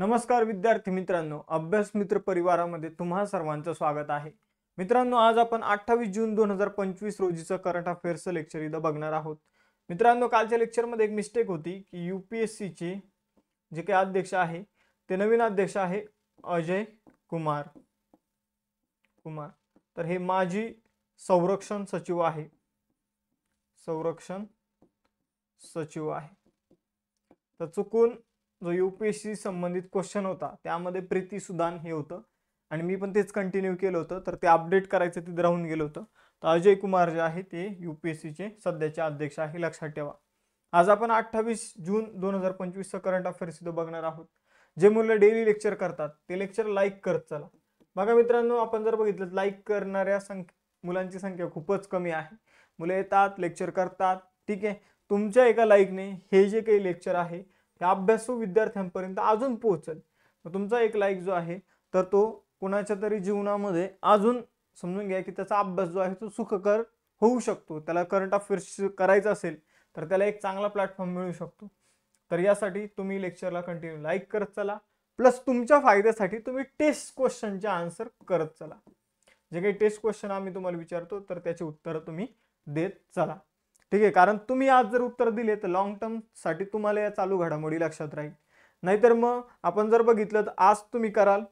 नमस्कार विद्यार्थी मित्रांनो, अभ्यास मित्र परिवारामध्ये तुम्हा सर्वांचं स्वागत आहे। मित्रांनो, आज आपण 28 जून 2025 रोजीचं करंट अफेअर्सचं लेक्चर इथं बघणार आहोत। मित्रांनो, कालच्या लेक्चरमध्ये एक मिस्टेक होती की यूपीएससीचे जे काही अध्यक्ष आहे ते नवीन अध्यक्ष आहे अजय कुमार। तर हे माजी संरक्षण सचिव आहे, तर चुकून जो यूपीएससी संबंधित क्वेश्चन होता त्यामध्ये प्रीती सुदान हे होतं आणि मी पण तेच कंटिन्यू केलं होतं, तर ते अपडेट करायचं तिथे राहून गेलं होतं। तर अजय कुमार जे आहे ते यूपीएससीचे सध्याचे अध्यक्ष आहे, लक्षात ठेवा। आज आपण 28 जून 2025 चं करंट अफेअर्स इथं बघणार आहोत। जे मुलं डेली लेक्चर करतात ते लेक्चर लाईक करत चला। बघा मित्रांनो, आपण जर बघितलं लाईक करणाऱ्या मुलांची संख्या खूपच कमी आहे। मुलं येतात, लेक्चर करतात, ठीक आहे। तुमच्या एका लाईकने हे जे काही लेक्चर आहे त्या अभ्यासू विद्यार्थ्यांपर्यंत अजून पोहोचेल। तुमचा एक लाईक जो आहे तर तो कोणाच्या तरी जीवनामध्ये अजून समजून घ्या की त्याचा अभ्यास जो आहे तो सुखकर होऊ शकतो। त्याला करंट अफेअर्स करायचं असेल तर त्याला एक चांगला प्लॅटफॉर्म मिळू शकतो। तर यासाठी तुम्ही लेक्चरला कंटिन्यू लाईक करत चला, प्लस तुमच्या फायद्यासाठी तुम्ही टेस्ट क्वेश्चनचे आन्सर करत चला। जे काही टेस्ट क्वेश्चन आम्ही तुम्हाला विचारतो तर त्याचे उत्तर तुम्ही देत चला, ठीक आहे। कारण तुम्ही आज जर उत्तर दिले तर लॉंग टर्म साठी तुम्हाला या चालू घडामोडी लक्षात राहील। नाहीतर मग आपण जर बघितलं तर आज तुम्ही कराल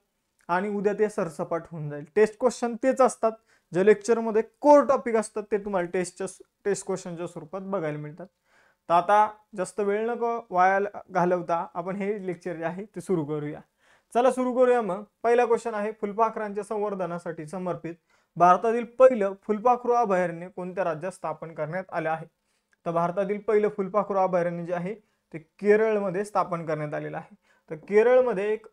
आणि उद्या ते सरसपाट होऊन जाईल। टेस्ट क्वेश्चन तेच असतात, जे लेक्चर मध्ये कोर टॉपिक असतात ते तुम्हाला टेस्ट क्वेश्चनच्या स्वरूपात बघायला मिळतात। तर आता जास्त वेळ नको वाया घालवता आपण हे लेक्चर जे आहे ते सुरू करूया। चला सुरू करूया। मग पहिला क्वेश्चन आहे, फुलपाखरांच्या संवर्धनासाठी समर्पित भारतातील पहिलं फुलपाखरू अभयारण्य कोणत्या राज्यात स्थापन करण्यात आले आहे? तर भारतातील पहिलं फुलपाखरू अभयारण्य जे आहे ते केरळमध्ये स्थापन करण्यात आलेलं आहे। तर केरळमध्ये एक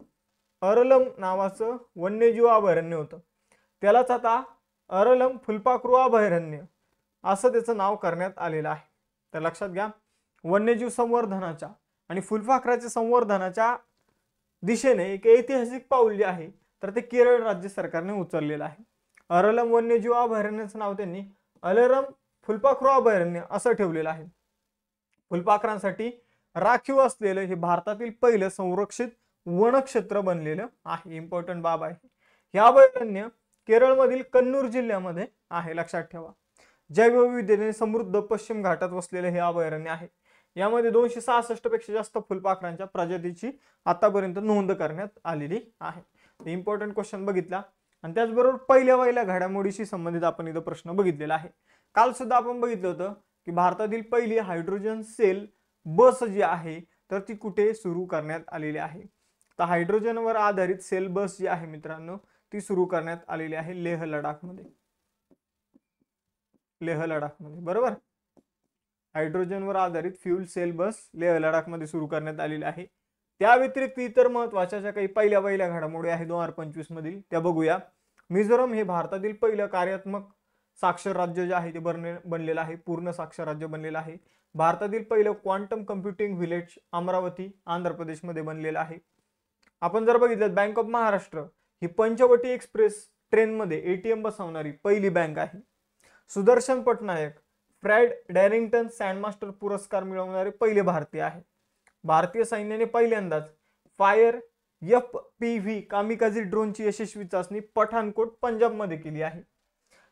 अरलम नावाचं वन्यजीव अभयारण्य होतं, त्यालाच आता अरलम फुलपाखरू अभयारण्य असं त्याचं नाव करण्यात आलेलं आहे। तर लक्षात घ्या, वन्यजीव संवर्धनाच्या आणि फुलपाखराच्या संवर्धनाच्या दिशेने एक ऐतिहासिक पाऊल जे आहे तर ते केरळ राज्य सरकारने उचललेलं आहे। अरलम वन्यजीव अभयारण्याचं नाव त्यांनी अरलम फुलपाखरू अभयारण्य असं ठेवलेलं आहे। फुलपाखरांसाठी राखीव असलेलं हे भारतातील पहिलं संरक्षित वनक्षेत्र बनलेलं आहे। इम्पॉर्टंट बाब आहे। हे अभयारण्य केरळमधील कन्नूर जिल्ह्यामध्ये आहे, लक्षात ठेवा। जैवविविधतेने समृद्ध पश्चिम घाटात वसलेले हे अभयारण्य आहे। यामध्ये 266 पेक्षा जास्त फुलपाखरांच्या प्रजातीची आतापर्यंत नोंद करण्यात आलेली आहे। इम्पॉर्टंट क्वेश्चन बघितला आणि त्याचबरोबर पहिल्या घडामोडीशी संबंधित आपण इथं प्रश्न बघितलेला आहे। काल सुद्धा आपण बघितलं होतं की भारतातील पहिली हायड्रोजन सेल बस जी आहे तर ती कुठे सुरू करण्यात आलेली आहे? तर हायड्रोजनवर आधारित सेल बस जी आहे मित्रांनो ती सुरू करण्यात आलेली आहे लेह लडाखमध्ये, बरोबर। हायड्रोजनवर आधारित फ्यूल सेल बस लेह लडाखमध्ये सुरू करण्यात आलेली आहे। त्या व्यतिरिक्त इतर महत्त्वाच्या ज्या काही पहिल्या घडामोडी आहेत 2025 मधील त्या बघूया। मिझोरम हे भारतातील पहिलं कार्यात्मक साक्षर राज्य जे आहे ते बनलेलं आहे, पूर्ण साक्षर राज्य बनलेलं आहे। भारतातील पहिलं quantum computing village Amaravati Andhra प्रदेशमध्ये बनलेलं आहे। आपण जर बघितलं बँक ऑफ महाराष्ट्र ही पंचवटी एक्सप्रेस ट्रेनमध्ये एटीएम बसवणारी पहिली बँक आहे। Sudarshan Patnaik Fred Darrington sandmaster पुरस्कार मिळवणारे पहिले भारतीय आहे। भारतीय सैन्याने पहिल्यांदाच फायर FPV कामिकाझी ड्रोनची यशस्वी चाचणी पठाणकोट पंजाबमध्ये केली आहे।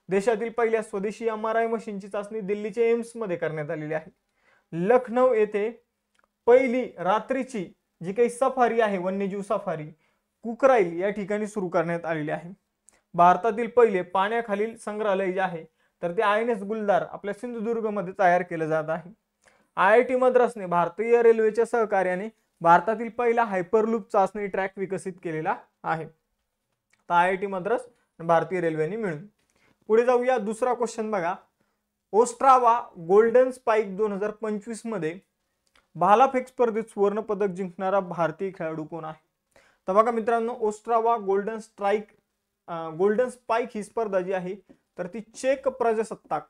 देशातील पहिल्या स्वदेशी MRI मशीनची चाचणी दिल्लीच्या एम्स मध्ये करण्यात आलेली आहे। लखनौ येथे पहिली रात्रीची जी काही सफारी आहे वन्यजीव सफारी कुकराईल या ठिकाणी सुरू करण्यात आलेली आहे। भारतातील पहिले पाण्याखालील संग्रहालय जे आहे तर ते INS गुलदार आपल्या सिंधुदुर्ग मध्ये तयार केले जात आहे। IIT मद्रासने भारतीय रेल्वेच्या सहकार्याने भारतातील पहिला हायपरलूप चाचणी ट्रॅक विकसित केलेला आहे। तर IIT मद्रास भारतीय रेल्वेने मिळून पुढे जाऊया। दुसरा क्वेश्चन बघा, ओस्ट्रावा गोल्डन स्पाइक 2025 मध्ये भालाफेक स्पर्धेत सुवर्ण पदक जिंकणारा भारतीय खेळाडू कोण आहे? तर बघा मित्रांनो, ओस्ट्रावा गोल्डन स्पाइक ही स्पर्धा जी आहे तर ती चेक प्रजासत्ताक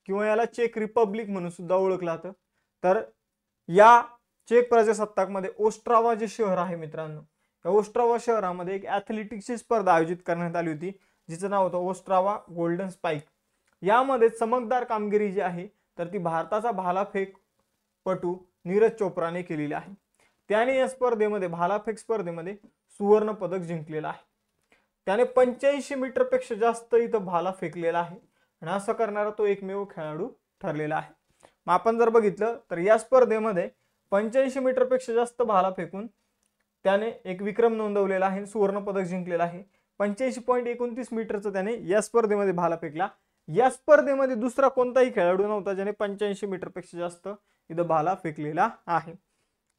किंवा याला चेक रिपब्लिक म्हणून सुद्धा ओळखलं जातं। तर या चेक प्रजासत्ताक मध्ये ओस्ट्रावा जे शहर आहे मित्रांनो, त्या ओस्ट्रावा शहरामध्ये एक ॲथलेटिक्सची स्पर्धा आयोजित करण्यात आली होती जिचं नाव होतं ओस्ट्रावा गोल्डन स्पाइक। यामध्ये चमकदार कामगिरी जी आहे तर ती भारताचा भालाफेकपटू नीरज चोप्राने केलेली आहे. त्याने या स्पर्धेमध्ये भालाफेक स्पर्धेमध्ये सुवर्ण पदक जिंकलेलं आहे. त्याने 85 मीटर पेक्षा जास्त इथं भाला फेकलेला आहे आणि असं करणारा तो एकमेव खेळाडू ठरलेला आहे. मग आपण जर बघितलं तर या स्पर्धेमध्ये 85 मीटर पेक्षा जास्त भाला फेकून त्याने एक विक्रम नोंदवलेला आहे, सुवर्ण पदक जिंकलेला आहे. 85.29 मीटरचं त्याने या स्पर्धेमध्ये भाला फेकला. या स्पर्धेमध्ये दुसरा कोणताही खेळाडू नव्हता ज्याने 85 मीटर पेक्षा जास्त इथं भाला फेकलेला आहे.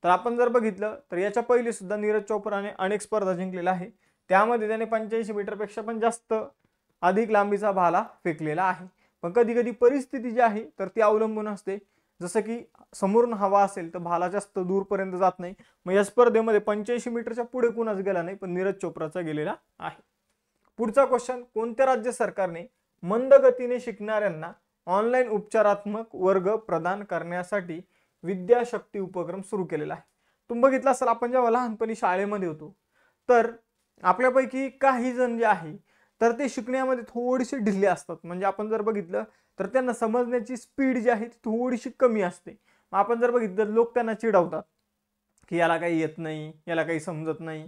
तर आपण जर बघितलं तर याच्या पहिले सुद्धा नीरज चोप्राने अनेक स्पर्धा जिंकलेल्या आहे. त्यामध्ये त्याने 85 मीटरपेक्षा पण जास्त अधिक लांबीचा भाला फेकलेला आहे. पण कधी कधी परिस्थिती जी आहे तर ती अवलंबून असते. जसं की समोरून हवा असेल तर भाला जास्त दूरपर्यंत जात नाही. मग या स्पर्धेमध्ये 85 मीटरच्या पुढे कुणाच गेला नाही, पण नीरज चोप्राचा गेलेला आहे. पुढचा क्वेश्चन, कोणत्या राज्य सरकारने मंद गतीने शिकणाऱ्यांना ऑनलाईन उपचारात्मक वर्ग प्रदान करण्यासाठी विद्याशक्ती उपक्रम सुरू केलेला आहे? तुम्ही बघितलं असेल, आपण जेव्हा लहानपणी शाळेमध्ये होतो तर आपल्यापैकी काही जण जे आहे तर ते शिकण्यामध्ये थोडेसे ढिल्ले असतात. म्हणजे आपण जर बघितलं तर त्यांना समजण्याची स्पीड जी आहे ती थोडीशी कमी असते. आपण जर बघितलं लोक त्यांना चिडवतात की याला काही येत नाही, याला काही समजत नाही.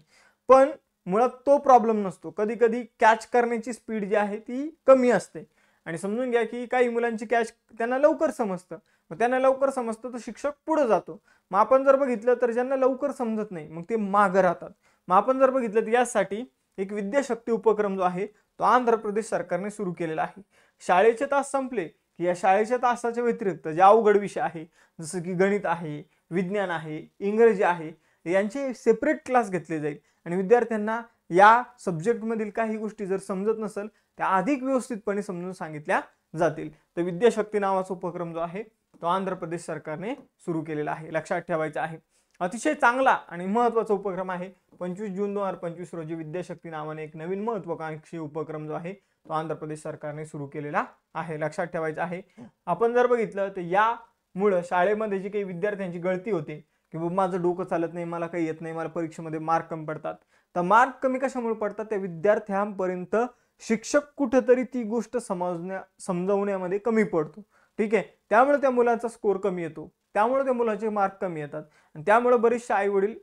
पण मुळात तो प्रॉब्लेम नसतो. कधी कधी कॅच करण्याची स्पीड जी आहे ती कमी असते. आणि समजून घ्या की काही मुलांची कॅच त्यांना लवकर समजतं. मग त्यांना लवकर समजतं तर शिक्षक पुढे जातो. मग आपण जर बघितलं तर ज्यांना लवकर समजत नाही मग ते मागं राहतात. मग आपण जर बघितलं तर यासाठी एक विद्याशक्ती उपक्रम जो आहे तो आंध्र प्रदेश सरकारने सुरू केलेला आहे. शाळेचे तास संपले की या शाळेच्या तासाच्या व्यतिरिक्त जे अवघड विषय आहे जसं की गणित आहे, विज्ञान आहे, इंग्रजी आहे, यांचे सेपरेट क्लास घेतले जाईल आणि विद्यार्थ्यांना या सब्जेक्टमधील काही गोष्टी जर समजत नसेल त्या अधिक व्यवस्थितपणे समजून सांगितल्या जातील. तर विद्याशक्ती नावाचा उपक्रम जो आहे तो आंध्र प्रदेश सरकारने सुरू केलेला आहे. लक्षात ठेवायचं आहे. अतिशय चांगला आणि महत्त्वाचा उपक्रम आहे. 25 जून 2025 रोजी विद्याशक्ती नावाने एक नवीन महत्त्वाकांक्षी उपक्रम जो आहे तो आंध्र प्रदेश सरकारने सुरू केलेला आहे. लक्षात ठेवायचं आहे. आपण जर बघितलं तर यामुळे शाळेमध्ये जी काही विद्यार्थ्यांची गळती होते की माझं डोकं चालत नाही, मला काही येत नाही, मला परीक्षेमध्ये मार्क कमी पडतात. तर मार्क कमी कशामुळे पडतात? त्या विद्यार्थ्यांपर्यंत शिक्षक कुठेतरी ती गोष्ट समजवण्यामध्ये कमी पडतो. ठीक आहे, त्यामुळे त्या मुलाचा स्कोर कमी येतो, त्यामुळे त्या मुलाचे मार्क कमी येतात आणि त्यामुळे बरेचसे आई वडील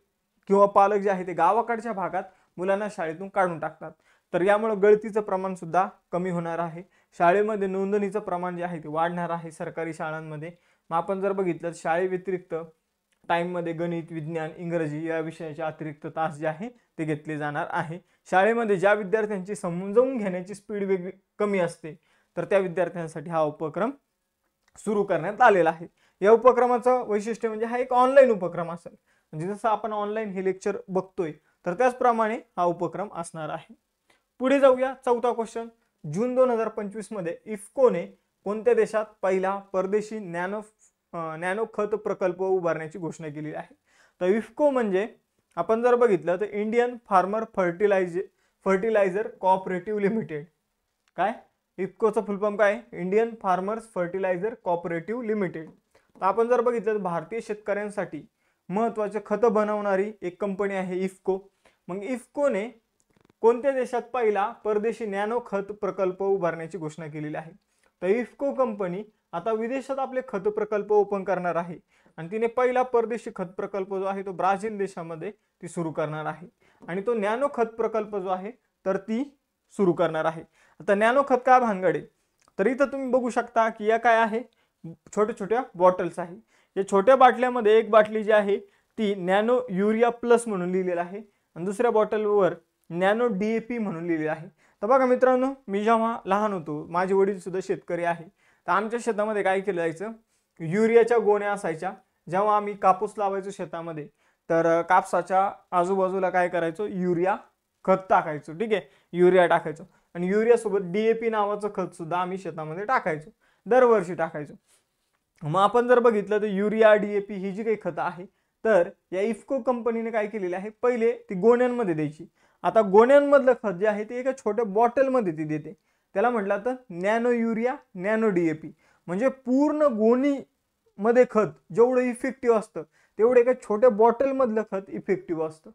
किंवा पालक जे आहे ते गावाकडच्या भागात मुलांना शाळेतून काढून टाकतात. तर यामुळे गळतीचं प्रमाण सुद्धा कमी होणार आहे. शाळेमध्ये नोंदणीचं प्रमाण जे आहे ते वाढणार आहे सरकारी शाळांमध्ये. मग आपण जर बघितलं शाळे व्यतिरिक्त टाइममध्ये गणित, विज्ञान, इंग्रजी या विषयाचे अतिरिक्त तास जे आहे ते घेतले जाणार आहे. शाळेमध्ये ज्या विद्यार्थ्यांची समजून घेण्याची स्पीड वेगळी कमी असते तर त्या विद्यार्थ्यांसाठी हा उपक्रम सुरू करण्यात आलेला आहे. या उपक्रमाचं वैशिष्ट्य म्हणजे हा एक ऑनलाईन उपक्रम असेल. म्हणजे जसं आपण ऑनलाईन हे लेक्चर बघतोय तर त्याचप्रमाणे हा उपक्रम असणार आहे. पुढे जाऊया. चौथा क्वेश्चन, जून 2025 मध्ये इफ्कोने कोणत्या देशात पहिला परदेशी नॅनो खत प्रकल्प उभारण्याची घोषणा केली आहे? तर इफ्को म्हणजे आपण जर बघितलं तर Indian farmer fertiliser cooperative limited. काय इफ्कोचं फुल फॉर्म काय? Indian farmers fertiliser cooperative limited. तर आपण जर बघितलं तर भारतीय शेतकऱ्यांसाठी महत्त्वाचे खतं बनवणारी एक कंपनी आहे इफ्को. मग इफ्कोने कोणत्या देशात पहिला परदेशी नॅनो खत प्रकल्प उभारण्याची घोषणा केलेली आहे? तर इफ्को कंपनी आता विदेशात आपले खत प्रकल्प ओपन करणार आहे आणि तिने पहिला परदेशी खत प्रकल्प जो आहे तो ब्राझील देशामध्ये ती सुरू करणार आहे आणि तो नॅनो खत प्रकल्प जो आहे तर ती सुरू करणार आहे. आता नॅनो खत काय भानगड आहे? तर इथं तुम्ही बघू शकता की या काय आहे, छोट्या छोट्या बॉटल्स आहे. या छोट्या बाटल्यामध्ये एक बाटली जी आहे ती नॅनो युरिया प्लस म्हणून लिहिलेलं आहे आणि दुसऱ्या बॉटलवर नॅनो DAP म्हणून लिहिलेलं आहे. तर बघा मित्रांनो, मी जेव्हा लहान होतो, माझे वडील सुद्धा शेतकरी आहे, तर आमच्या शेतामध्ये काय केलं जायचं, युरियाच्या गोण्या असायच्या. जेव्हा आम्ही कापूस लावायचो शेतामध्ये तर कापसाच्या आजूबाजूला काय करायचो, युरिया खत टाकायचो. ठीक आहे, युरिया टाकायचो आणि युरिया सोबत DAP नावाचं खत सुद्धा आम्ही शेतामध्ये टाकायचो, दरवर्षी टाकायचो. मग आपण जर बघितलं तर युरिया, DAP ही जी काही खतं आहे तर या इफ्को कंपनीने काय केलेले आहे, पहिले ती गोण्यांमध्ये द्यायची. आता गोण्यांमधलं खत जे आहे ते एका छोट्या बॉटलमध्ये ती देते. त्याला म्हटलं तर नॅनो युरिया, नॅनो DAP. म्हणजे पूर्ण गोणीमध्ये खत जेवढं इफेक्टिव्ह असतं तेवढं एका छोट्या बॉटलमधलं खत इफेक्टिव्ह असतं.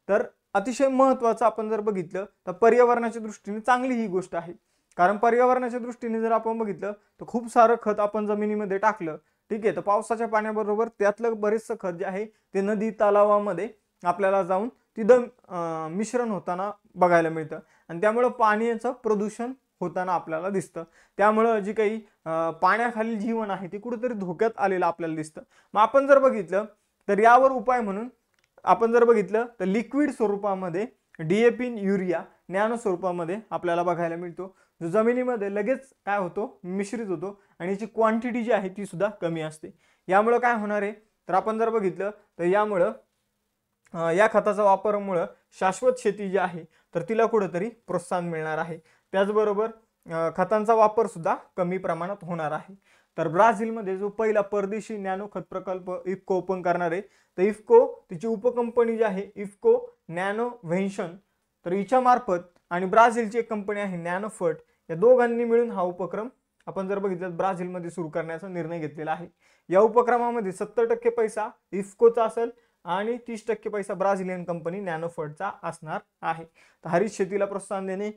तर अतिशय महत्त्वाचं आपण जर बघितलं तर पर्यावरणाच्या दृष्टीने चांगली ही गोष्ट आहे. कारण पर्यावरणाच्या दृष्टीने जर आपण बघितलं तर खूप सारं खत आपण जमिनीमध्ये टाकलं, ठीक आहे, तर पावसाच्या पाण्याबरोबर त्यातलं बरेचसं खत जे आहे ते नदी तलावामध्ये आपल्याला जाऊन तिथं मिश्रण होताना बघायला मिळतं आणि त्यामुळं पाण्याचं प्रदूषण होताना आपल्याला दिसतं. त्यामुळं जी काही पाण्याखालील जीवन आहे ते कुठेतरी धोक्यात आलेलं आपल्याला दिसतं. मग आपण जर बघितलं तर यावर उपाय म्हणून आपण जर बघितलं तर लिक्विड स्वरूपामध्ये DAP युरिया नॅनो स्वरूपामध्ये आपल्याला बघायला मिळतो, जो जमिनीमध्ये लगेच काय होतो, मिश्रित होतो आणि याची क्वांटिटी जी आहे ती सुद्धा कमी असते. यामुळं काय होणार आहे, तर आपण जर बघितलं तर यामुळं या खताचा वापरामुळं शाश्वत शेती जी आहे तर तिला कुठेतरी प्रोत्साहन मिळणार आहे. त्याचबरोबर खतांचा वापर सुद्धा कमी प्रमाणात होणार आहे. तर ब्राझीलमध्ये जो पहिला परदेशी नॅनो खत प्रकल्प इफ्को ओपन करणार आहे, तर इफ्को तिची उपकंपनी जी आहे इफ्को नॅनोव्हेन्शन, तर हिच्या मार्फत आणि ब्राझीलची एक कंपनी आहे नॅनोफर्ट, या दोघांनी मिळून हा उपक्रम आपण जर बघितलं ब्राझीलमध्ये सुरू करण्याचा निर्णय घेतलेला आहे. या उपक्रमामध्ये 70% पैसा इफ्कोचा असेल आणि 30% पैसा ब्राझिलियन कंपनी नॅनोफर्टचा असणार आहे. तर हरित शेतीला प्रोत्साहन देणे,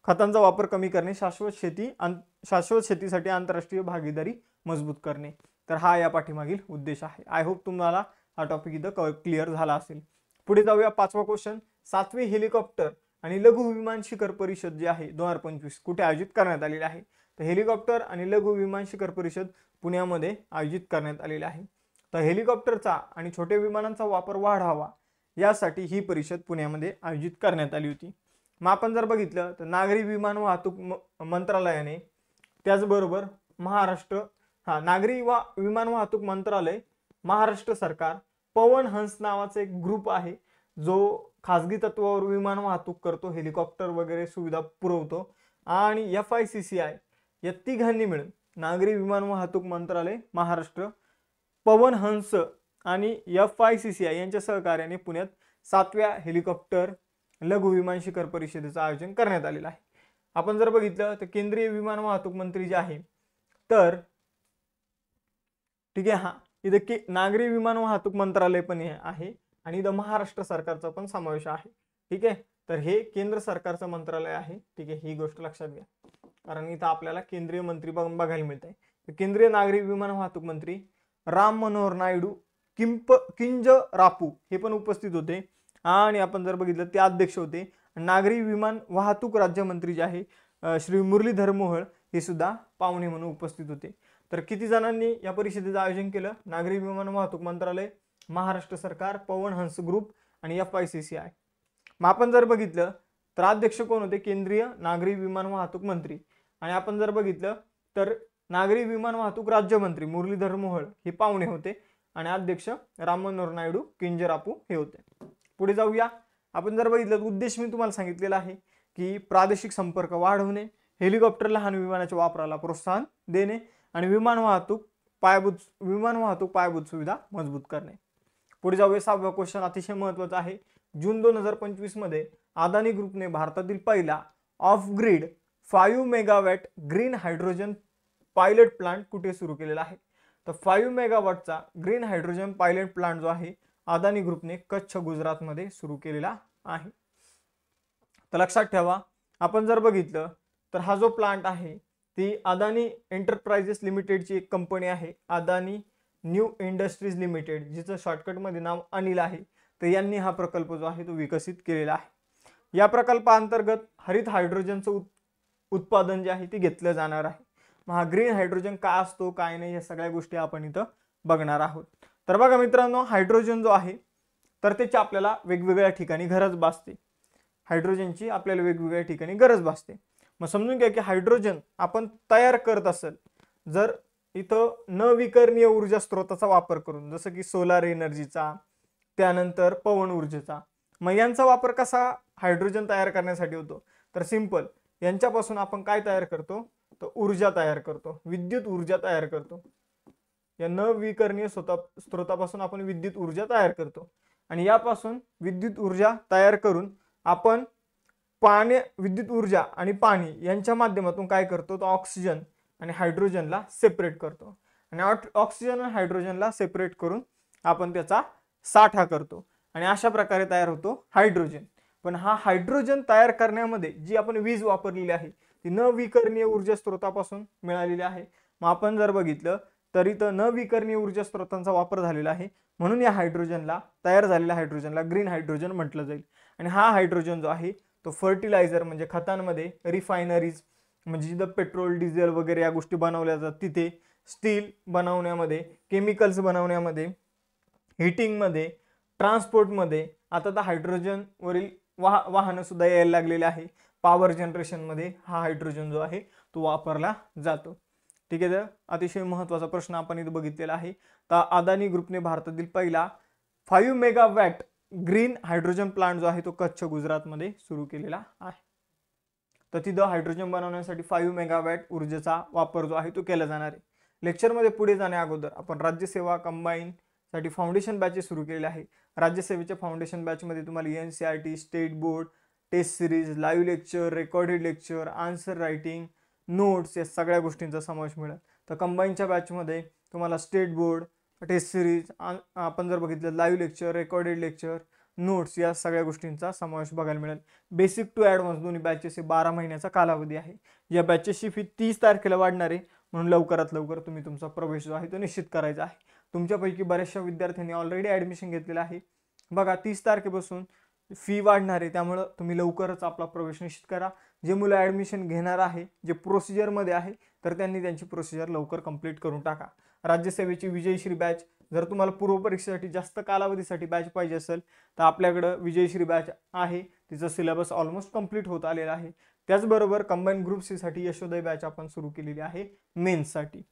खतांचा वापर कमी करणे, शाश्वत शेतीसाठी आंतरराष्ट्रीय भागीदारी मजबूत करणे, तर हा या पाठीमागील उद्देश आहे. आय होप तुम्हाला हा टॉपिक इथं क्लिअर झाला असेल. पुढे जाऊया 5वा क्वेश्चन. 7वी हेलिकॉप्टर आणि लघु विमान शिखर परिषद जी आहे 2025 कुठे आयोजित करण्यात आलेली आहे, तर हेलिकॉप्टर आणि लघु विमान शिखर परिषद पुण्यामध्ये आयोजित करण्यात आलेली आहे. तर हेलिकॉप्टरचा आणि छोट्या विमानांचा वापर वाढावा यासाठी ही परिषद पुण्यामध्ये आयोजित करण्यात आली होती. मग आपण जर बघितलं तर नागरी विमान वाहतूक मंत्रालयाने, त्याचबरोबर नागरी विमान वाहतूक मंत्रालय, महाराष्ट्र सरकार, पवन हंस नावाचा एक ग्रुप आहे जो खासगी तत्वावर विमान वाहतूक करतो, हेलिकॉप्टर वगैरे सुविधा पुरवतो, आणि FICCI या तिघांनी मिळून नागरी विमान वाहतूक मंत्रालय, महाराष्ट्र, पवन हंस आणि FICCI यांच्या सहकार्याने पुण्यात 7व्या हेलिकॉप्टर लघु विमान शिखर परिषदेचं आयोजन करण्यात आलेलं आहे. आपण जर बघितलं तर केंद्रीय विमान वाहतूक मंत्री जे आहे, तर ठीक आहे, इथे नागरी विमान वाहतूक मंत्रालय पण आहे आणि इथं महाराष्ट्र सरकारचा पण समावेश आहे. ठीक आहे, तर हे केंद्र सरकारचं मंत्रालय आहे. ठीक आहे, ही गोष्ट लक्षात घ्या, कारण इथं आपल्याला केंद्रीय मंत्री बघायला मिळत आहे. केंद्रीय नागरी विमान वाहतूक मंत्री राम मनोहर नायडू किंजरापू हे पण उपस्थित होते, आणि आपण जर बघितलं ते अध्यक्ष होते. नागरी विमान वाहतूक राज्यमंत्री जे आहे श्री मुरलीधर मोहोळ हे सुद्धा पाहुणे म्हणून उपस्थित होते. तर किती जणांनी या परिषदेचं आयोजन केलं? नागरी विमान वाहतूक मंत्रालय, महाराष्ट्र सरकार, पवन हंस ग्रुप आणि FICCI. मग आपण जर बघितलं तर अध्यक्ष कोण होते? केंद्रीय नागरी विमान वाहतूक मंत्री. आणि आपण जर बघितलं तर नागरी विमान वाहतूक राज्यमंत्री मुरलीधर मोहोळ हे पाहुणे होते आणि अध्यक्ष राम मनोहर नायडू किंजरापू हे होते. पुढे जाऊया. आपण जर बघितलं तर मी तुम्हाला सांगितलेला आहे की प्रादेशिक संपर्क वाढवणे, हेलिकॉप्टर लहान विमानाच्या वापराला प्रोत्साहन देणे आणि विमान वाहतूक पायाभूत सुविधा मजबूत करणे. पुढे जाऊया 6वा क्वेश्चन, अतिशय महत्त्वाचा आहे. जून 2025 मध्ये अदानी ग्रुपने भारतातील पहिला off grid 5 megawatt green hydrogen pilot plant कुठे सुरू केलेला आहे? तर 5 मेगावॅटचा ग्रीन हायड्रोजन पायलट प्लांट जो आहे अदानी ग्रुपने कच्छ गुजरातमध्ये सुरू केलेला आहे. तर लक्षात ठेवा, आपण जर बघितलं तर हा जो प्लांट आहे ती अदानी एंटरप्राइजेस लिमिटेडची एक कंपनी आहे, अदानी न्यू इंडस्ट्रीज लिमिटेड, जिचं शॉर्टकटमध्ये नाव अनिल आहे. तर यांनी हा प्रकल्प जो आहे तो विकसित केलेला आहे. या प्रकल्पाअंतर्गत हरित हायड्रोजनचं उत्पादन जे आहे ते घेतलं जाणार आहे. मग हा ग्रीन हायड्रोजन काय असतो काय नाही या सगळ्या गोष्टी आपण इथं बघणार आहोत. तर बघा मित्रांनो, हायड्रोजन जो आहे तर त्याची आपल्याला वेगवेगळ्या ठिकाणी गरज भासते. हायड्रोजनची आपल्याला वेगवेगळ्या ठिकाणी गरज भासते. मग समजून घ्या की हायड्रोजन आपण तयार करत असेल जर इथं नवीकरणीय ऊर्जा स्रोताचा वापर करून, जसं की सोलार एनर्जीचा, त्यानंतर पवन ऊर्जेचा. मग यांचा वापर कसा हायड्रोजन तयार करण्यासाठी होतो? तर सिंपल, यांच्यापासून आपण काय तयार करतो? तर ऊर्जा तयार करतो, विद्युत ऊर्जा तयार करतो. या नवीकरणीय स्रोतापासून आपण विद्युत ऊर्जा तयार करतो आणि यापासून विद्युत ऊर्जा तयार करून आपण विद्युत ऊर्जा आणि पाणी यांच्या माध्यमातून काय करतो? तर ऑक्सिजन आणि हायड्रोजनला सेपरेट करतो आणि ऑक्सिजन आणि हायड्रोजनला सेपरेट करून आपण त्याचा साठा करतो आणि अशा प्रकारे तयार होतो हायड्रोजन. पण हा हायड्रोजन तयार करण्यामध्ये जी आपण वीज वापरलेली आहे ती नवीकरणीय ऊर्जा स्रोतापासून मिळालेली आहे. मग आपण जर बघितलं तर इथं नवीकरणीय ऊर्जा स्रोतांचा वापर झालेला आहे, म्हणून या हायड्रोजनला, तयार झालेल्या हायड्रोजनला ग्रीन हायड्रोजन म्हटलं जाईल. आणि हा हायड्रोजन जो आहे तो फर्टिलायझर म्हणजे खतांमध्ये, रिफायनरीज म्हणजे जिथं पेट्रोल डिझेल वगैरे या गोष्टी बनवल्या जातात तिथे, स्टील बनवण्यामध्ये, केमिकल्स बनवण्यामध्ये, हिटिंगमध्ये, ट्रान्सपोर्टमध्ये, आता तर हायड्रोजनवरील वाहनं सुद्धा यायला लागलेले आहे. पॉवर जनरेशनमध्ये हा हायड्रोजन जो आहे तो वापरला जातो. ठीक आहे. तर अतिशय महत्त्वाचा प्रश्न आपण इथे बघितलेला आहे. तर अदानी ग्रुपने भारतातील पहिला 5 मेगावॅट ग्रीन हायड्रोजन प्लांट जो आहे तो कच्छ गुजरातमध्ये सुरू केलेला आहे. तर तिथं हायड्रोजन बनवण्यासाठी 5 मेगावॅट ऊर्जेचा वापर जो आहे तो केला जाणार आहे. लेक्चरमध्ये पुढे जाण्या अगोदर आपण राज्यसेवा कंबाईन साठी फाउंडेशन बॅचेस सुरू केलेले आहे. राज्यसेवेच्या फाउंडेशन बॅचमध्ये तुम्हाला NCERT, state board, test series, live lecture, recorded lecture, answer writing, notes या सगळ्या गोष्टींचा समावेश मिळेल. तर कंबाईनच्या बॅचमध्ये तुम्हाला स्टेट बोर्ड, टेस्ट सिरीज, आपण जर बघितलं live lecture, recorded lecture, notes या सगळ्या गोष्टींचा समावेश बघायला मिळेल. बेसिक टू ॲडव्हान्स दोन्ही बॅचेस 12 महिन्याचा कालावधी आहे. या बॅचेसची फी 30 तारखेला वाढणार आहे, म्हणून लवकरात लवकर तुम्ही तुमचा प्रवेश जो आहे तो निश्चित करायचा आहे. तुमच्यापैकी बऱ्याचशा विद्यार्थ्यांनी ऑलरेडी ॲडमिशन घेतलेलं आहे. बघा 30 तारखेपासून फी वाढणार आहे, त्यामुळं तुम्ही लवकरच आपला प्रवेश निश्चित करा. जे मुलं ॲडमिशन घेणार आहे, जे प्रोसिजरमध्ये आहे, तर त्यांनी त्यांची प्रोसिजर लवकर कंप्लीट करून टाका. राज्यसेवेची विजयश्री बॅच, जर तुम्हाला पूर्वपरीक्षेसाठी जास्त कालावधीसाठी बॅच पाहिजे असेल तर आपल्याकडं विजयश्री बॅच आहे. तिचं सिलेबस ऑलमोस्ट कंप्लीट होत आलेला आहे. त्याचबरोबर कंबाईन ग्रुप सी साठी यशोदय बॅच आपण सुरू केलेली आहे मेन्ससाठी.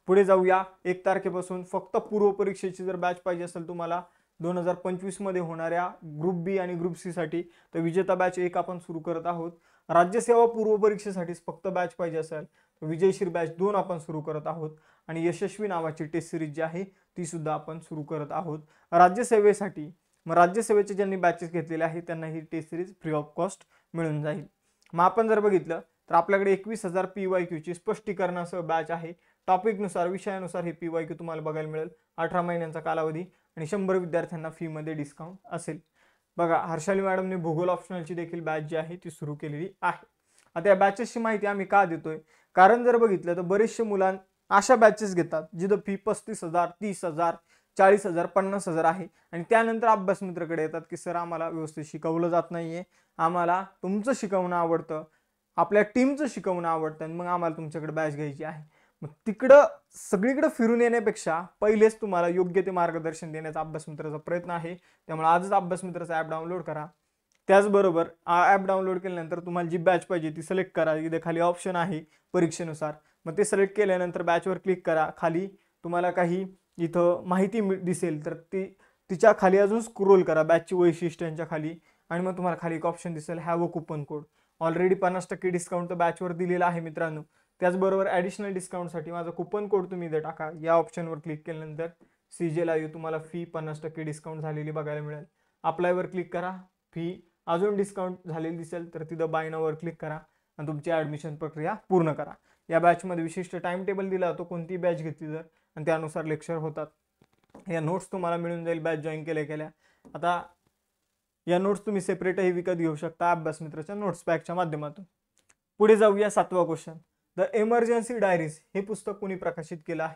पुढे जाऊया. 1 तारखेपासून फक्त पूर्वपरीक्षेची जर बॅच पाहिजे असेल तुम्हाला 2025 मध्ये होणाऱ्या ग्रुप बी आणि ग्रुप सी साठी, तर विजेता बॅच 1 आपण सुरू करत आहोत. राज्यसेवा पूर्वपरीक्षेसाठीच फक्त बॅच पाहिजे असेल तर विजयश्री बॅच 2 आपण सुरू करत आहोत. आणि यशस्वी नावाची टेस्ट सिरीज जी आहे ती सुद्धा आपण सुरू करत आहोत राज्यसेवेसाठी. मग राज्यसेवेचे ज्यांनी बॅचेस घेतलेले आहेत त्यांना ही test series free of cost मिळून जाईल. मग आपण जर बघितलं तर आपल्याकडे 21,000 PYQ ची स्पष्टीकरणासह बॅच आहे. टॉपिकनुसार, विषयानुसार हे PYQ तुम्हाला बघायला मिळेल. 18 महिन्यांचा कालावधी आणि 100 विद्यार्थ्यांना फीमध्ये डिस्काउंट असेल. बघा, हर्षाली मॅडमने भूगोल ऑप्शनलची देखील बॅच जी आहे ती सुरू केलेली आहे. आता या बॅचेसची माहिती आम्ही का देतोय, कारण जर बघितलं तर बरेचसे मुलांना अशा बॅचेस घेतात जिथं फी 35,000, 30,000, 40,000, 50,000 आहे आणि त्यानंतर अभ्यास मित्राकडे येतात की सर आम्हाला व्यवस्थित शिकवलं जात नाहीये, आम्हाला तुमचं शिकवणं आवडतं, आपल्या टीमचं शिकवणं आवडतं आणि मग आम्हाला तुमच्याकडे बॅच घ्यायची आहे. मग तिकडं सगळीकडे फिरून येण्यापेक्षा पहिलेच तुम्हाला योग्य ते मार्गदर्शन देण्याचा अभ्यास मित्राचा प्रयत्न आहे. त्यामुळे आजच अभ्यास मित्राचा ॲप डाउनलोड करा. त्याचबरोबर ॲप डाउनलोड केल्यानंतर तुम्हाला जी बॅच पाहिजे ती सिलेक्ट करा. इथे खाली ऑप्शन आहे परीक्षेनुसार, मग ते सिलेक्ट केल्यानंतर बॅचवर क्लिक करा. खाली तुम्हाला काही इथं माहिती दिसेल तर तिच्या खाली अजून स्क्रोल करा बॅचची वैशिष्ट्यांच्या खाली आणि मग तुम्हाला खाली एक ऑप्शन दिसेल have a coupon code. Already 50% discount तर बॅचवर दिलेला आहे मित्रांनो. त्याचबरोबर ॲडिशनल डिस्काउंटसाठी माझा कुपन कोड तुम्ही इथे टाका. या ऑप्शनवर क्लिक केल्यानंतर CJ लाईव्ह तुम्हाला फी 50% डिस्काउंट झालेली बघायला मिळेल. अप्लायवर क्लिक करा. फी अजून डिस्काउंट झालेली दिसेल तर तिथं बाय नाववर क्लिक करा आणि तुमची ॲडमिशन प्रक्रिया पूर्ण करा. या बॅचमध्ये विशिष्ट टाइम टेबल दिला जातो कोणती बॅच घेतली तर, आणि त्यानुसार लेक्चर होतात. या नोट्स तुम्हाला मिळून जाईल बॅच जॉईन केल्या. आता या नोट्स तुम्ही सेपरेटही विकत घेऊ शकता अभ्यास मित्राच्या नोट्स पॅकच्या माध्यमातून. पुढे जाऊया. 7वा क्वेश्चन. द इमर्जन्सी डायरीज हे पुस्तक कोणी प्रकाशित केलं आहे?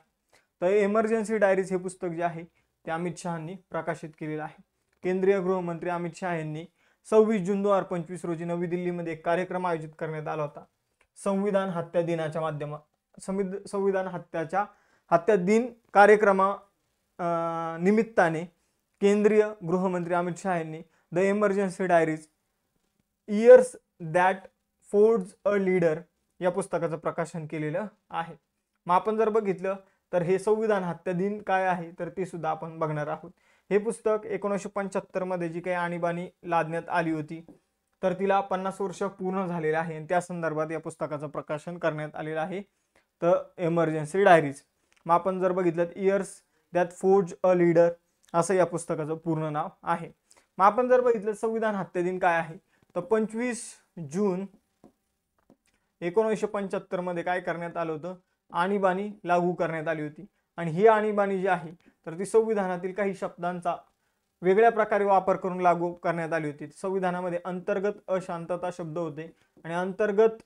तर इमर्जन्सी डायरीज हे पुस्तक जे आहे ते अमित शहांनी प्रकाशित केलेलं आहे. केंद्रीय गृहमंत्री अमित शहा यांनी 26 जून 2025 रोजी नवी दिल्लीमध्ये एक कार्यक्रम आयोजित करण्यात आला होता. संविधान हत्या दिनाच्या संविधान हत्या दिन कार्यक्रमा निमित्ताने केंद्रीय गृहमंत्री अमित शहा यांनी the emergency diaries years that forge a leader या पुस्तकाचं प्रकाशन केलेलं आहे. मग आपण जर बघितलं तर हे संविधान हत्या दिन काय आहे तर ते सुद्धा आपण बघणार आहोत. हे पुस्तक 1975 मध्ये जी काही आणीबाणी लादण्यात आली होती तर तिला 50 वर्ष पूर्ण झालेले आहे आणि त्या संदर्भात या पुस्तकाचं प्रकाशन करण्यात आलेलं आहे. तर इमर्जन्सी डायरीज. मग आपण जर बघितलं years that forge a leader असं या पुस्तकाचं पूर्ण नाव आहे. मग आपण जर बघितलं संविधान हत्या दिन काय आहे तर 25 जून 1975 मध्ये काय करण्यात आलं होतं, आणीबाणी लागू करण्यात आली होती. आणि ही आणीबाणी जी आहे तर ती संविधानातील काही शब्दांचा वेगळ्या प्रकारे वापर करून लागू करण्यात आली होती. संविधानामध्ये अंतर्गत अशांतता शब्द होते आणि अंतर्गत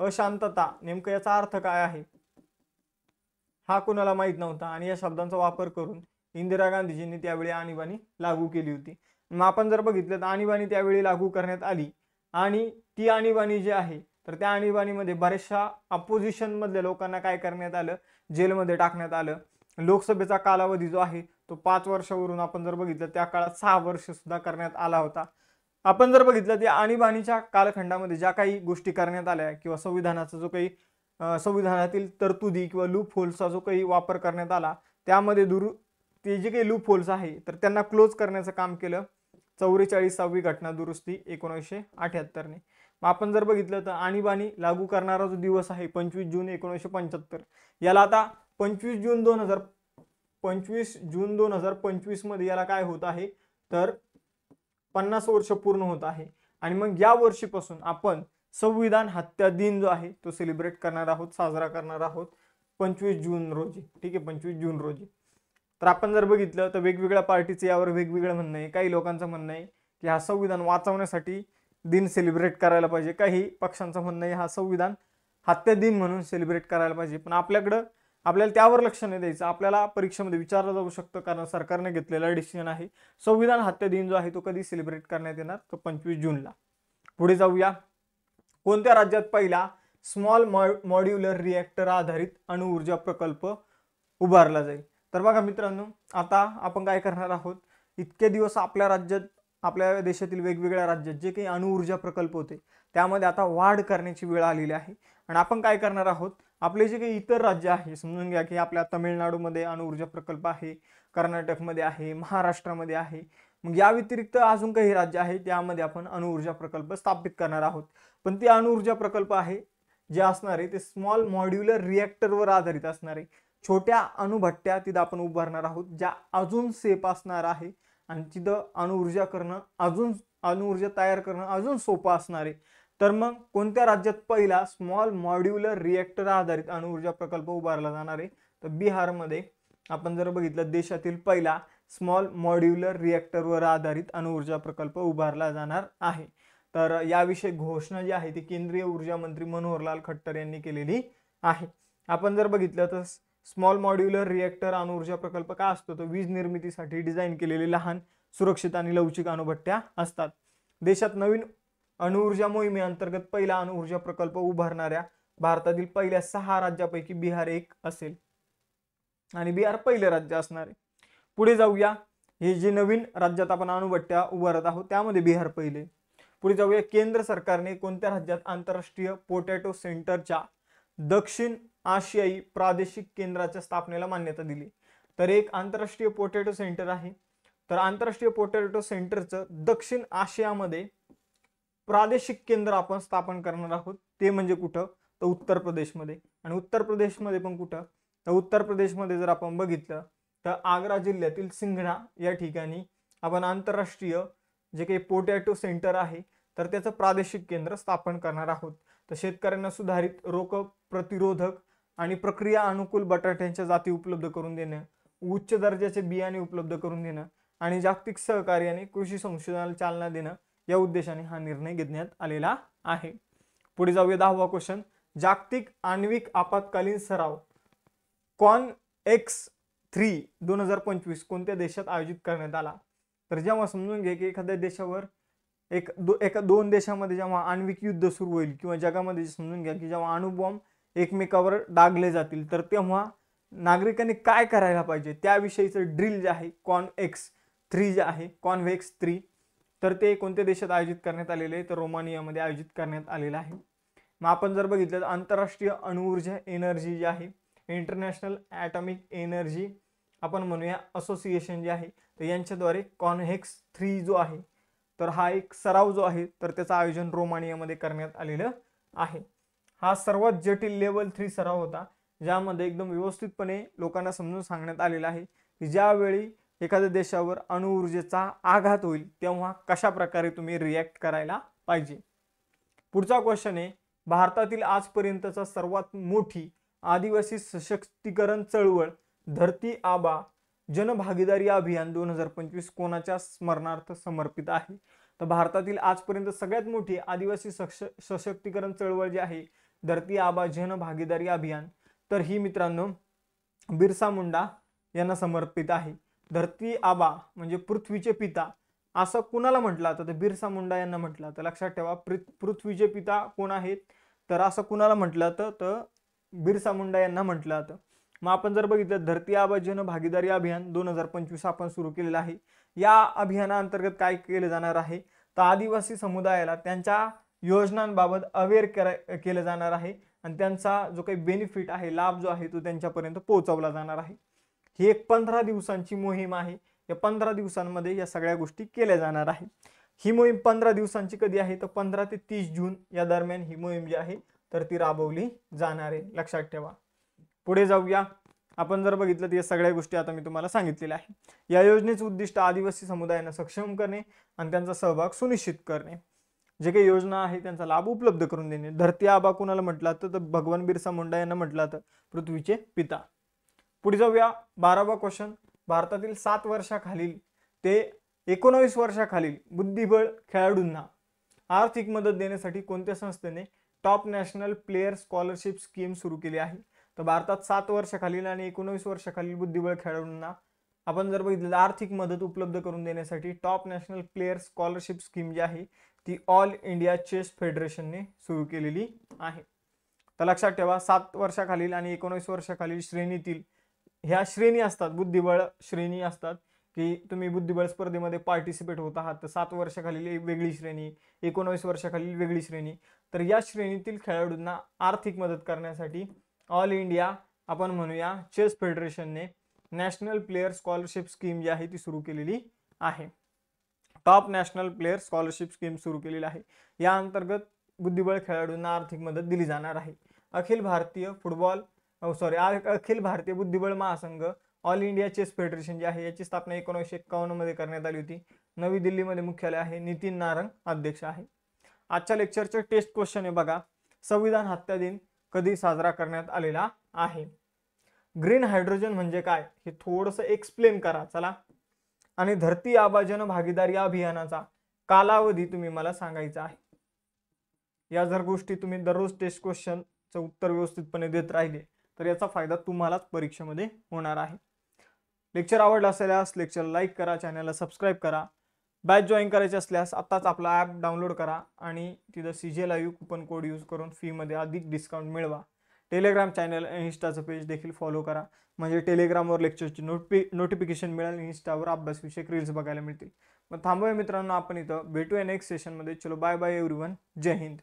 अशांतता नेमकं याचा अर्थ काय आहे हा कोणाला माहित नव्हता आणि या शब्दांचा वापर करून इंदिरा गांधीजींनी त्यावेळी आणीबाणी लागू केली होती. मग आपण जर बघितलं तर आणीबाणी त्यावेळी लागू करण्यात आली आणि ती आणीबाणी जी आहे तर त्या आणीबाणीमध्ये बऱ्याचशा अपोजिशन मधल्या लोकांना काय करण्यात आलं, जेलमध्ये टाकण्यात आलं. लोकसभेचा कालावधी जो आहे तो 5 वर्षावरून आपण जर बघितलं त्या काळात 6 वर्ष सुद्धा करण्यात आला होता. आपण जर बघितलं त्या आणीबाणीच्या कालखंडामध्ये ज्या काही गोष्टी करण्यात आल्या किंवा संविधानाचा जो काही संविधानातील तरतुदी किंवा लूप होल्सचा जो काही वापर करण्यात आला त्यामध्ये ते जे काही लूप होल्स आहे तर त्यांना क्लोज करण्याचं काम केलं 44वी घटना दुरुस्ती 1978 ने. मग आपण जर बघितलं तर आणीबाणी लागू करणारा जो दिवस आहे 25 जून 1975 याला आता 25 जून 2025 मध्ये याला काय होत आहे तर 50 वर्ष पूर्ण होत आहे. आणि मग या वर्षीपासून आपण संविधान हत्या दिन जो आहे तो सेलिब्रेट करणार आहोत, साजरा करणार आहोत 25 जून रोजी. ठीक आहे, 25 जून रोजी. तर आपण जर बघितलं तर वेगवेगळ्या पार्टीचे यावर वेगवेगळं म्हणणं आहे. काही लोकांचं म्हणणं आहे की हा संविधान वाचवण्यासाठी दिन सेलिब्रेट करायला पाहिजे. काही पक्षांचं म्हणणं आहे हा संविधान हत्या दिन म्हणून सेलिब्रेट करायला पाहिजे. पण आपल्याला त्यावर लक्ष नाही द्यायचं. आपल्याला परीक्षेमध्ये विचारलं जाऊ शकतं कारण सरकारने घेतलेला डिसिजन आहे. संविधान हत्या दिन जो आहे तो कधी सेलिब्रेट करण्यात येणार तर 25 जूनला. पुढे जाऊया. कोणत्या राज्यात पहिला स्मॉल मॉड्युलर रिएक्टर आधारित अणुऊर्जा प्रकल्प उभारला जाईल? तर बघा मित्रांनो, आता आपण काय करणार आहोत, इतके दिवस आपल्या राज्यात, आपल्या देशातील वेगवेगळ्या राज्यात जे काही अणुऊर्जा प्रकल्प होते त्यामध्ये आता वाढ करण्याची वेळ आलेली आहे. आणि आपण काय करणार आहोत, आपले जे काही इतर राज्य आहे, समजून घ्या की आपल्या तामिळनाडूमध्ये अणुऊर्जा प्रकल्प आहे, कर्नाटकमध्ये आहे, महाराष्ट्रामध्ये आहे, मग या व्यतिरिक्त अजून काही राज्य आहे त्यामध्ये आपण अणुऊर्जा प्रकल्प स्थापित करणार आहोत. पण ते अणुऊर्जा प्रकल्प आहे जे असणार आहे ते स्मॉल मॉड्युलर रिएक्टरवर आधारित असणार आहे. छोट्या अणुभट्ट्या तिथं आपण उभारणार आहोत ज्या अजून सेफ असणार आहे आणि तिथं अणुऊर्जा तयार करणं अजून सोपं असणार आहे. तर मग कोणत्या राज्यात पहिला स्मॉल मॉड्युलर रिएक्टर आधारित अणुऊर्जा प्रकल्प उभारला जाणार आहे तर बिहारमध्ये आपण जर बघितलं देशातील पहिला स्मॉल मॉड्युलर रिएक्टरवर आधारित अणुऊर्जा प्रकल्प उभारला जाणार आहे. तर याविषयी घोषणा जी आहे ती केंद्रीय ऊर्जा मंत्री मनोहरलाल खट्टर यांनी केलेली आहे. आपण जर बघितलं तर स्मॉल मॉड्युलर रिएक्टर अणुऊर्जा प्रकल्प काय असतो तर वीज निर्मितीसाठी डिझाईन केलेले लहान, सुरक्षित आणि लवचिक अणुभट्ट्या असतात. देशात नवीन अणुऊर्जा मोहिमेअंतर्गत पहिला अणुऊर्जा प्रकल्प उभारणाऱ्या भारतातील पहिल्या 6 राज्यापैकी बिहार एक असेल आणि बिहार पहिले राज्य असणार आहे. पुढे जाऊया. हे जे नवीन राज्यात आपण अणुभट्ट्या उभारत आहोत त्यामध्ये बिहार पहिले. पुढे जाऊया. केंद्र सरकारने कोणत्या राज्यात आंतरराष्ट्रीय पोटॅटो सेंटरच्या दक्षिण आशियाई प्रादेशिक केंद्राच्या स्थापनेला मान्यता दिली? तर एक आंतरराष्ट्रीय पोटॅटो सेंटर आहे. तर आंतरराष्ट्रीय पोटॅटो सेंटरचं दक्षिण आशियामध्ये प्रादेशिक केंद्र आपण स्थापन करणार आहोत. ते म्हणजे कुठं तर उत्तर प्रदेशमध्ये. आणि उत्तर प्रदेशमध्ये पण कुठं तर उत्तर प्रदेशमध्ये जर आपण बघितलं तर आग्रा जिल्ह्यातील सिंघणा या ठिकाणी आपण आंतरराष्ट्रीय जे काही पोटॅटो सेंटर आहे तर त्याचं प्रादेशिक केंद्र स्थापन करणार आहोत. तर शेतकऱ्यांना सुधारित, रोग प्रतिरोधक आणि प्रक्रिया अनुकूल बटाट्यांच्या जाती उपलब्ध करून देणं, उच्च दर्जाचे बियाणे उपलब्ध करून देणं आणि जागतिक सहकार्याने कृषी संशोधनाला चालना देणं या उद्देशाने हा निर्णय घेण्यात आलेला आहे. पुढे जाऊया. 10वा क्वेश्चन. जागतिक आण्विक आपत्कालीन सराव CONEX-3 2025 कोणत्या देशात आयोजित करण्यात आला? तर जेव्हा समजून घे की एखाद्या देशावर एका दोन देशामध्ये जेव्हा आण्विक युद्ध सुरू होईल किंवा जगामध्ये समजून घ्या की जेव्हा अणुबॉम्ब एकमेकावर डागले जातील तर तेव्हा नागरिकांनी काय करायला पाहिजे त्याविषयीचं ड्रिल जे आहे CONEX-3 जे आहे CONEX-3 तर ते कोणत्या देशात आयोजित करण्यात आलेले आहे तर रोमानियामध्ये आयोजित करण्यात आलेलं आहे. मग आपण जर बघितलं तर आंतरराष्ट्रीय अणुऊर्जा एनर्जी जी आहे इंटरनॅशनल ॲटॉमिक एनर्जी आपण म्हणूया असोसिएशन जे आहे तर यांच्याद्वारे CONEX-3 जो आहे तर हा एक सराव जो आहे तर त्याचं आयोजन रोमानियामध्ये करण्यात आलेलं आहे. हा सर्वात जटिल लेवल 3 सराव होता ज्यामध्ये एकदम व्यवस्थितपणे लोकांना समजून सांगण्यात आलेलं आहे की ज्यावेळी एखाद्या देशावर अणुऊर्जेचा आघात होईल तेव्हा कशा प्रकारे तुम्ही रिॲक्ट करायला पाहिजे. पुढचा क्वेश्चन आहे. भारतातील आजपर्यंतचा सर्वात मोठी आदिवासी सशक्तीकरण चळवळ धरती आबा जनभागीदारी अभियान 2025 कोणाच्या स्मरणार्थ समर्पित आहे? तर भारतातील आजपर्यंत सगळ्यात मोठी आदिवासी सशक्तीकरण चळवळ जी आहे धरती आबा जन भागीदारी अभियान, तर ही मित्रांनो बिरसा मुंडा यांना समर्पित आहे. धरती आबा म्हणजे पृथ्वीचे पिता असं कुणाला म्हटलं जातं, तर बिरसा मुंडा यांना म्हटलं जातं. लक्षात ठेवा, पृथ्वीचे पिता कोण आहेत, तर असं कुणाला म्हटलं जातं, तर बिरसा मुंडा यांना म्हटलं जातं. मग आपण जर बघितलं धरती आबा जन भागीदारी अभियान 2025 आपण सुरू केलेलं आहे. या अभियानाअंतर्गत काय केले जाणार आहे, तर आदिवासी समुदायाला त्यांच्या योजनांबाबत अवेअर केलं जाणार आहे आणि त्यांचा जो काही बेनिफिट आहे, लाभ जो आहे तो त्यांच्यापर्यंत पोहोचवला जाणार आहे. ही एक 15 दिवसांची मोहीम आहे. या 15 दिवसांमध्ये या सगळ्या गोष्टी केल्या जाणार आहे. ही मोहीम 15 दिवसांची कधी आहे, तर 15 ते 30 जून या दरम्यान ही मोहीम जी आहे तर ती राबवली जाणार आहे. लक्षात ठेवा. पुढे जाऊया. आपण जर बघितलं तर या सगळ्या गोष्टी आता मी तुम्हाला सांगितलेल्या आहे. या योजनेचे उद्दिष्ट आदिवासी समुदायांना सक्षम करणे आणि त्यांचा सहभाग सुनिश्चित करणे. जे काही योजना आहे त्यांचा लाभ उपलब्ध करून देणे. धरती आबा कुणाला म्हटलं जातं, तर भगवान बिरसा मुंडा यांना म्हटलं जातं, पृथ्वीचे पिता. पुढे जाऊया. 12वा क्वेश्चन. भारतातील 7 वर्षाखालील ते 19 वर्षाखालील बुद्धिबळ खेळाडूंना आर्थिक मदत देण्यासाठी कोणत्या संस्थेने top national player scholarship scheme सुरू केली आहे? तर भारतात 7 वर्षाखालील आणि 19 वर्षाखालील बुद्धिबळ खेळाडूंना आपण जर बघितलं आर्थिक मदत उपलब्ध करून देण्यासाठी top national player scholarship scheme जी आहे ती ऑल इंडिया चेस फेडरेशनने सुरू केलेली आहे. तर लक्षात ठेवा, 7 वर्षाखालील आणि 19 वर्षाखालील श्रेणीतील ह्या श्रेणी असतात, बुद्धिबळ श्रेणी असतात, की तुम्ही बुद्धिबळ स्पर्धेमध्ये पार्टिसिपेट होत आहात. तर 7 वर्षाखालील एक वेगळी श्रेणी, 19 वर्षाखालील वेगळी श्रेणी. तर या श्रेणीतील खेळाडूंना आर्थिक मदत करण्यासाठी ऑल इंडिया आपण म्हणूया चेस फेडरेशनने नॅशनल प्लेयर स्कॉलरशिप स्कीम जी आहे ती सुरू केलेली आहे. Top national player scholarship scheme सुरू केलेली आहे. या अंतर्गत बुद्धिबळ खेळाडूंना आर्थिक मदत दिली जाणार आहे. अखिल भारतीय बुद्धिबळ महासंघ ऑल इंडिया चेस फेडरेशन जे आहे याची स्थापना 1951 मध्ये करण्यात आली होती. नवी दिल्लीमध्ये मुख्यालय आहे. नितीन नारंग अध्यक्ष आहे. आजच्या लेक्चरचे टेस्ट क्वेश्चन आहे बघा. संविधान हत्या दिन कधी साजरा करण्यात आलेला आहे? ग्रीन हायड्रोजन म्हणजे काय हे थोडंसं एक्सप्लेन करा चला. आणि धरती आबा जन भागीदारी अभियानाचा कालावधी तुम्ही मला सांगायचा आहे. या जर गोष्टी तुम्ही दररोज टेस्ट क्वेश्चनचं उत्तर व्यवस्थितपणे देत राहिले तर याचा फायदा तुम्हालाच परीक्षेमध्ये होणार आहे. लेक्चर आवडला असल्यास लेक्चर लाईक करा, चॅनलला सबस्क्राईब करा. बॅच जॉईन करायची असल्यास आत्ताच आपला ॲप डाउनलोड करा आणि तिथं CJ live coupon code use करून फीमध्ये अधिक डिस्काउंट मिळवा. टेलिग्राम चॅनल आणि इन्स्टाचं पेज देखील फॉलो करा, म्हणजे टेलिग्रामवर लेक्चरची नोटिफिकेशन मिळेल, इन्स्टावर अभ्यासविषयक रील्स बघायला मिळतील. मग थांबूया मित्रांनो आपण इथं, भेटूया नेक्स्ट सेशनमध्ये. चलो बाय बाय एव्हरीवन. जय हिंद.